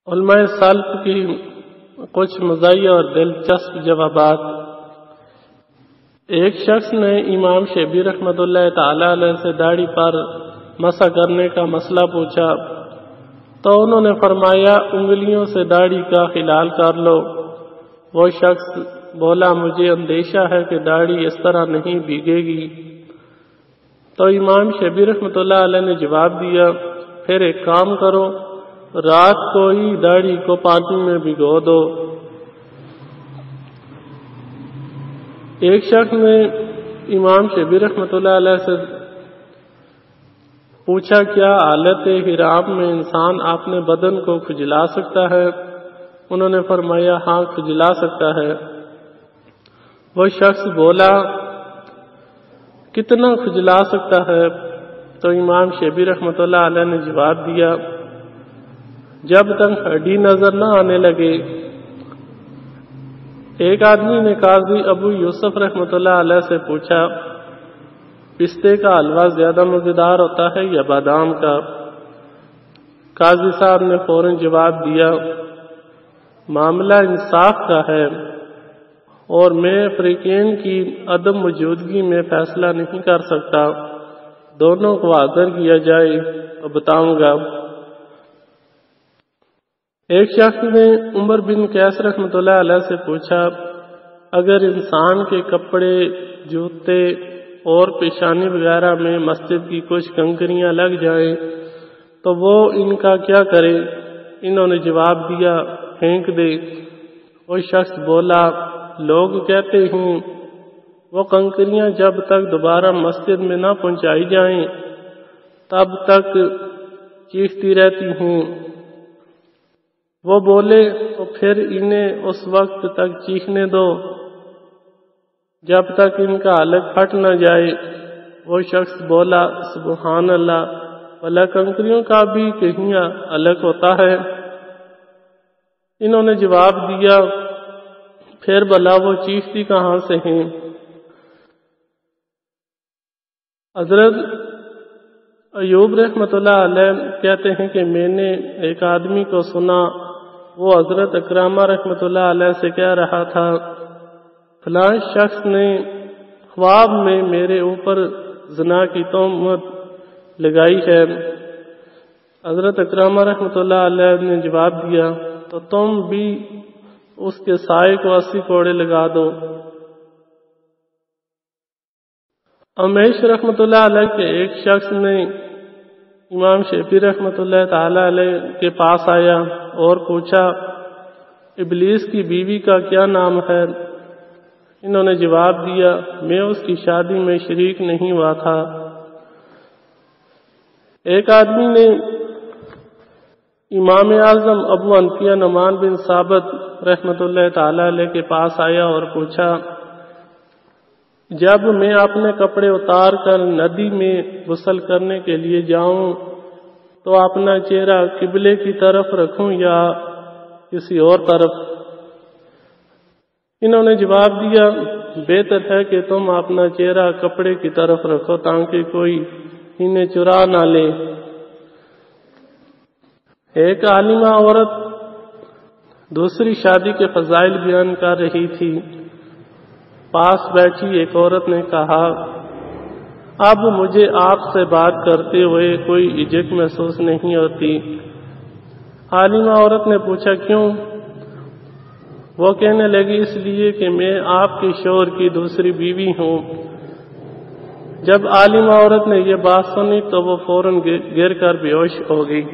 علماء سلف کی کچھ مزاحیہ اور دلچسپ جوابات۔ ایک شخص نے امام شیبی رحمۃ اللہ تعالی علیہ سے داڑھی پر مسح کرنے کا مسئلہ پوچھا تو انہوں نے فرمایا انگلیوں سے داڑھی کا خلال کر لو۔ وہ شخص بولا مجھے اندیشہ ہے کہ داڑھی اس طرح نہیں بھیگے گی۔ تو امام شیبی رحمۃ اللہ علیہ نے جواب دیا پھر ایک کام کرو، رات کو ہی داڑھی کو پانی میں بھگو دو۔ ایک شخص نے امام شیبی رحمۃ اللہ علیہ سے پوچھا کیا حالت حرام میں انسان اپنے بدن کو کھجلا سکتا ہے؟ انہوں نے فرمایا ہاں کھجلا سکتا ہے۔ وہ شخص بولا کتنا کھجلا سکتا ہے؟ تو امام شیبی رحمۃ اللہ علیہ نے جواب دیا جب تک ہڈی نظر نہ آنے لگے۔ ایک آدمی نے قاضی ابو یوسف رحمۃ اللہ علیہ سے پوچھا پستے کا حلوہ زیادہ مزیدار ہوتا ہے یا بادام کا؟ قاضی صاحب نے فوراً جواب دیا معاملہ انصاف کا ہے اور میں فریقین کی عدم موجودگی میں فیصلہ نہیں کر سکتا، دونوں کو حاضر کیا جائے تو بتاؤں گا۔ ایک شخص نے عمر بن قیس رحمۃ اللہ علیہ سے پوچھا اگر انسان کے کپڑے، جوتے اور پیشانی وغیرہ میں مسجد کی کچھ کنکریاں لگ جائیں تو وہ ان کا کیا کرے؟ انہوں نے جواب دیا پھینک دے۔ وہ شخص بولا لوگ کہتے ہیں وہ کنکریاں جب تک دوبارہ مسجد میں نہ پہنچائی جائیں تب تک چیختی رہتی ہیں۔ وہ بولے تو پھر انہیں اس وقت تک چیخنے دو جب تک ان کا حلق پھٹ نہ جائے۔ وہ شخص بولا سبحان اللہ، بھلا کنکریوں کا بھی کہیں حلق ہوتا ہے؟ انہوں نے جواب دیا پھر بھلا وہ چیختی کہاں سے ہیں؟ حضرت ایوب رحمۃ اللہ علیہ کہتے ہیں کہ میں نے ایک آدمی کو سنا، وہ حضرت اکرامہ رحمۃ اللہ علیہ سے کہہ رہا تھا فلاں شخص نے خواب میں میرے اوپر زنا کی تہمت لگائی ہے۔ حضرت اکرامہ رحمۃ اللہ علیہ نے جواب دیا تو تم بھی اس کے سائے کو 80 کوڑے لگا دو۔ امیش رحمۃ اللہ علیہ کے ایک شخص نے امام شیفعی رحمۃ اللہ تعالی علیہ کے پاس آیا اور پوچھا ابلیس کی بیوی کا کیا نام ہے؟ انہوں نے جواب دیا میں اس کی شادی میں شریک نہیں ہوا تھا۔ ایک آدمی نے امام اعظم ابو حنیفہ نعمان بن ثابت رحمۃ اللہ تعالی علیہ کے پاس آیا اور پوچھا جب میں اپنے کپڑے اتار کر ندی میں غسل کرنے کے لیے جاؤں تو اپنا چہرہ قبلے کی طرف رکھوں یا کسی اور طرف؟ انہوں نے جواب دیا بہتر ہے کہ تم اپنا چہرہ کپڑے کی طرف رکھو تاکہ کوئی انہیں چرا نہ لے۔ ایک عالمہ عورت دوسری شادی کے فضائل بیان کر رہی تھی۔ پاس بیٹھی ایک عورت نے کہا اب مجھے آپ سے بات کرتے ہوئے کوئی جھجک محسوس نہیں ہوتی۔ عالمہ عورت نے پوچھا کیوں؟ وہ کہنے لگی اس لیے کہ میں آپ کے شوہر کی دوسری بیوی ہوں۔ جب عالمہ عورت نے یہ بات سنی تو وہ فوراً گر کر بے ہوش ہو گئی۔